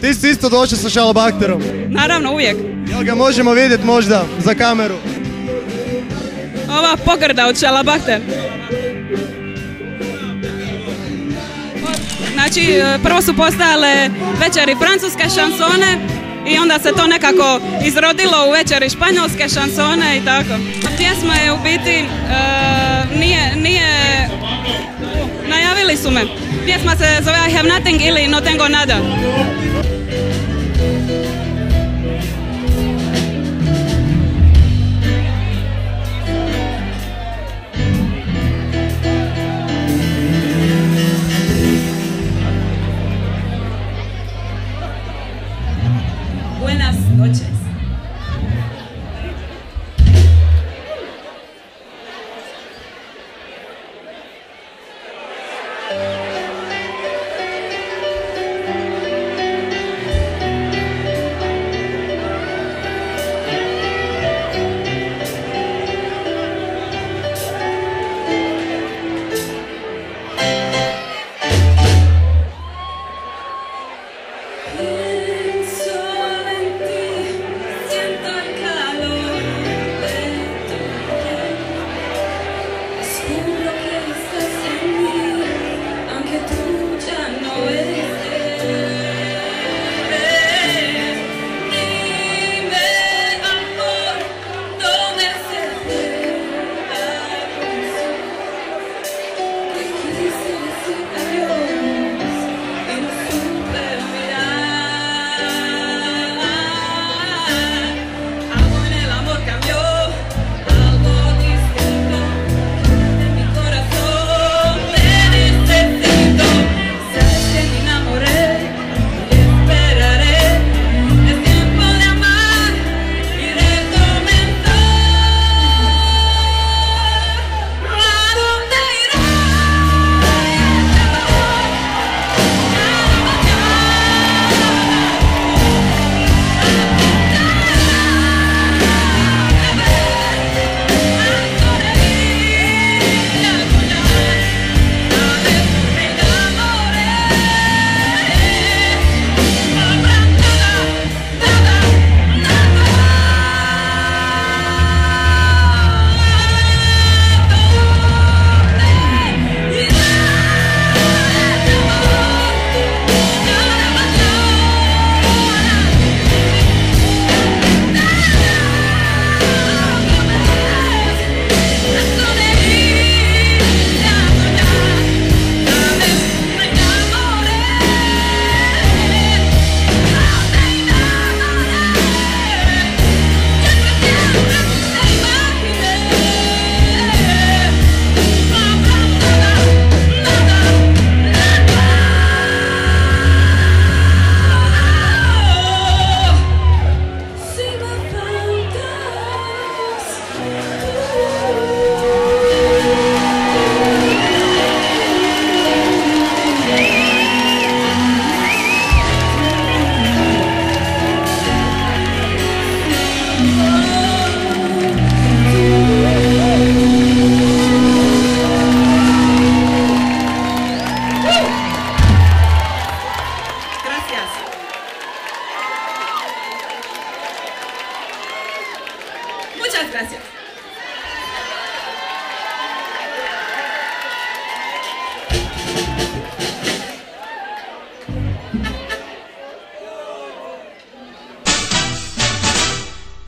Ti si isto došao sa Šalabahtarom. Naravno, uvijek. Jel ga možemo vidjeti možda za kameru? Ova pogrda od Šalabahter. Znači, prvo su postojale večeri francuske šansone i onda se to nekako izrodilo u večeri španjolske šansone i tako. Pjesma je u biti, najavili su me. Pjesma se zove I have nothing ili No tengo nada.